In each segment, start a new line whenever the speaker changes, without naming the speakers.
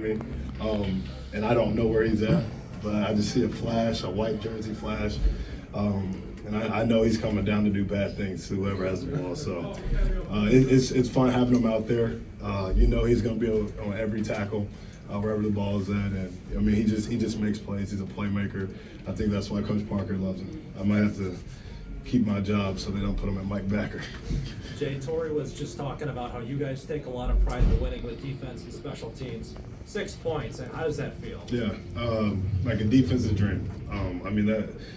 behind me, and I don't know where he's at, but I just see a flash, a white jersey flash, and I know he's coming down to do bad things to whoever has the ball. So it's fun having him out there. He's going to be on every tackle. Wherever the ball is at, and I mean he just makes plays. He's a playmaker. I think that's why Coach Parker loves him. I might have to keep my job so they don't put him at Mike Backer.
Jay, Torrey was just talking about how you guys take a lot of pride in winning with defense and special teams. 6 points, and how does that feel?
Yeah, like a defensive dream. I mean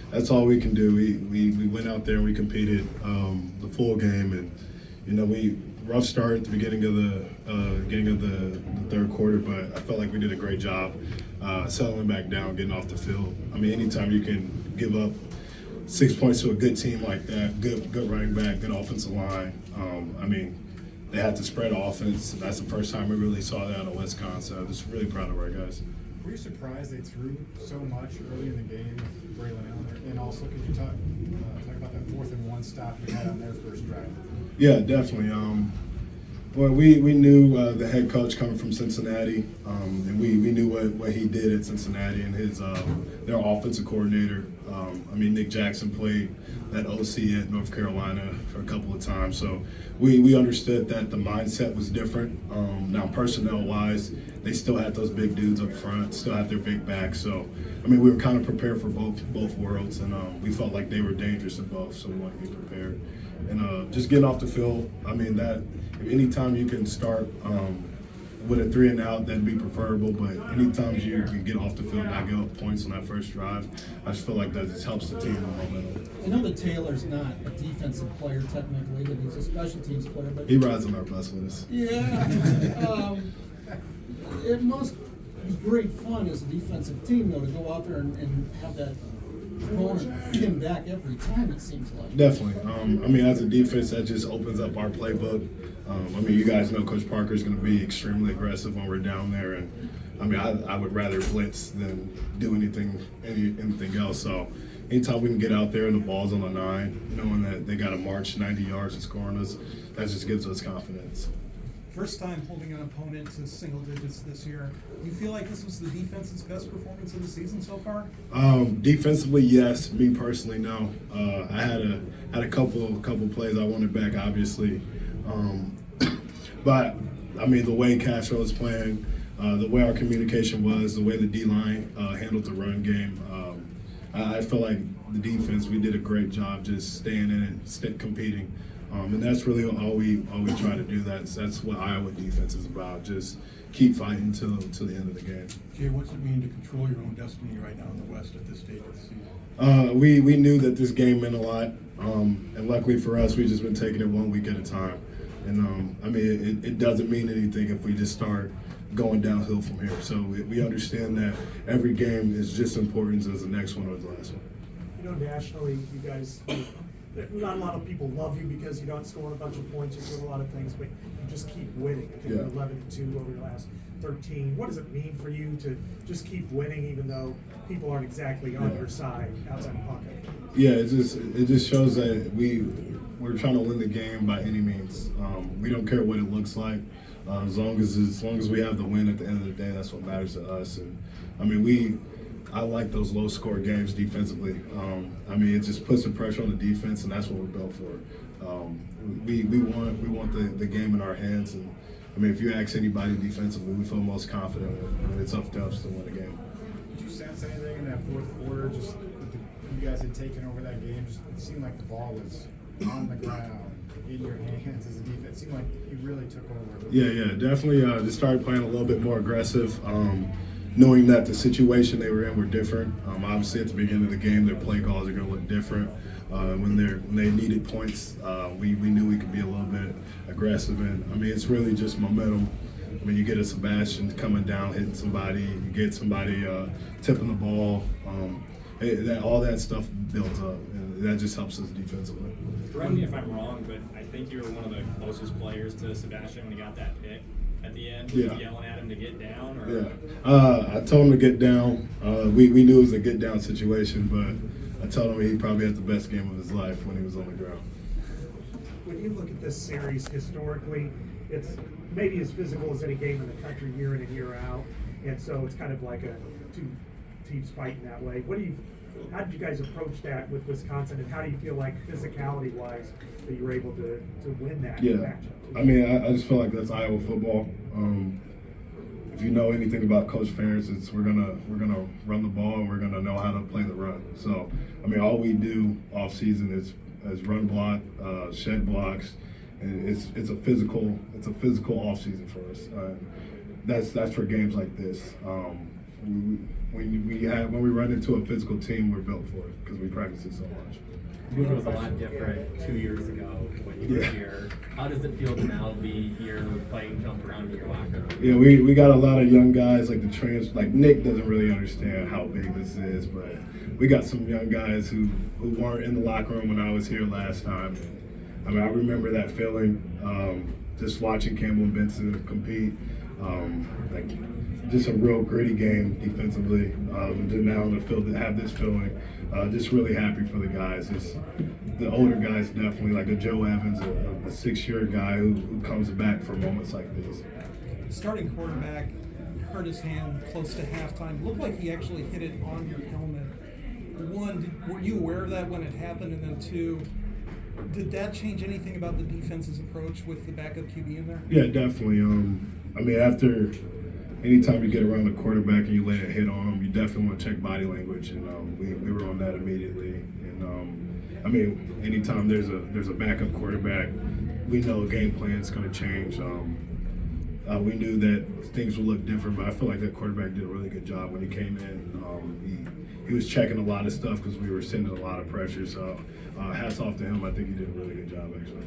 that's all we can do. We went out there and we competed the full game, and we rough start at the beginning of the third quarter, but I felt like we did a great job settling back down, getting off the field. I mean, anytime you can give up 6 points to a good team like that, good running back, good offensive line. I mean, they had to spread offense. That's the first time we really saw that out of Wisconsin. I'm just really proud of our guys.
Were you surprised they threw so much early in the game, Braylon Allen? And also, could you talk about that 4th and 1 stop you had on their first drive?
Yeah, definitely. Well, we knew the head coach coming from Cincinnati, and we knew what he did at Cincinnati and his their offensive coordinator. Nick Jackson played that OC at North Carolina for a couple of times, so we understood that the mindset was different. Now, personnel-wise, they still had those big dudes up front, still had their big backs. So, we were kind of prepared for both worlds, and we felt like they were dangerous in both, so we wanted to be prepared. And just getting off the field, that anytime you can start with a 3 and out, that'd be preferable. But anytime you can get off the field and not give up points on that first drive, I just feel like that just helps the team in momentum.
I know that Taylor's not a defensive player technically, but he's a special teams player. But
he rides on our bus with us.
Yeah. It must be great fun as a defensive team, though, to go out there and have that opponent pin back every time, it seems like.
Definitely. As a defense, that just opens up our playbook. You guys know Coach Parker is going to be extremely aggressive when we're down there, and I would rather blitz than do anything else. So anytime we can get out there and the ball's on the 9, knowing that they got to march 90 yards and score on us, that just gives us confidence.
First time holding an opponent to single digits this year. Do you feel like this was the defense's best performance of the season so far?
Defensively, yes. Me personally, no. I had a couple plays I wanted back, obviously. But the way Castro was playing, the way our communication was, the way the D-line handled the run game, I feel like the defense, we did a great job just staying in and competing. And that's really all we try to do. That's what Iowa defense is about. Just keep fighting to the end of the game.
Jay, what's it mean to control your own destiny right now in the West at this stage of the season?
We knew that this game meant a lot, and luckily for us, we've just been taking it 1 week at a time. And it doesn't mean anything if we just start going downhill from here. So we understand that every game is just as important as the next one or the last one.
Nationally, you guys, not a lot of people love you because you don't score a bunch of points, you do a lot of things, but you just keep winning. I think you're 11-2 over your last 13. What does it mean for you to just keep winning even though people aren't exactly on your side outside the pocket?
Yeah, it just shows that we're trying to win the game by any means. We don't care what it looks like. As long as we have the win at the end of the day, that's what matters to us. And I like those low score games defensively. It just puts some pressure on the defense, and that's what we're built for. We want the game in our hands, and if you ask anybody defensively, we feel most confident when it's up to us to win the game.
Did you sense anything in that 4th quarter? Just you guys had taken over that game. Just it seemed like the ball was on the ground, in your hands as a defense. It seemed like you really took over.
Yeah, definitely. Just started playing a little bit more aggressive. Knowing that the situation they were in were different. Obviously, at the beginning of the game, their play calls are going to look different. When they needed points, we knew we could be a little bit aggressive. And it's really just momentum. You get a Sebastian coming down, hitting somebody, you get somebody tipping the ball. All that stuff builds up, and that just helps us defensively.
Correct me if I'm wrong, but I think you were one of the closest players to Sebastian when he got that pick at the end. Were you yelling at him to get down? Or?
Yeah, I told him to get down. We knew it was a get down situation, but I told him he probably had the best game of his life when he was on the ground.
When you look at this series historically, it's maybe as physical as any game in the country year in and year out. and so it's kind of like two teams fighting that way. How did you guys approach that with Wisconsin, and how do you feel like physicality-wise that you were able to win that matchup?
I mean, I just feel like that's Iowa football. If you know anything about Coach Ferentz, it's we're gonna run the ball and we're gonna know how to play the run. So, I mean, all we do off season is run block, shed blocks, and it's a physical off season for us. That's for games like this. When we run into a physical team, we're built for it because we practice it so much.
It was a lot different 2 years ago when you were here. How does it feel to now be here playing jump around in your locker room?
Yeah, we got a lot of young guys like like Nick doesn't really understand how big this is, but we got some young guys who weren't in the locker room when I was here last time. I mean, I remember that feeling, just watching Campbell and Benson compete, just a real gritty game defensively. To now on the field to have this feeling, just really happy for the guys. The older guys definitely, like a Joe Evans, a 6-year guy who comes back for moments like this.
Starting quarterback hurt his hand close to halftime. Looked like he actually hit it on your helmet. One, were you aware of that when it happened? And then two, did that change anything about the defense's approach with the backup QB in there?
Yeah, definitely. I mean, anytime you get around the quarterback and you lay a hit on him, you definitely want to check body language, and we were on that immediately. And I mean, anytime there's a backup quarterback, we know a game plan is going to change. We knew that things would look different, but I feel like that quarterback did a really good job when he came in. He was checking a lot of stuff because we were sending a lot of pressure. So hats off to him. I think he did a really good job, actually.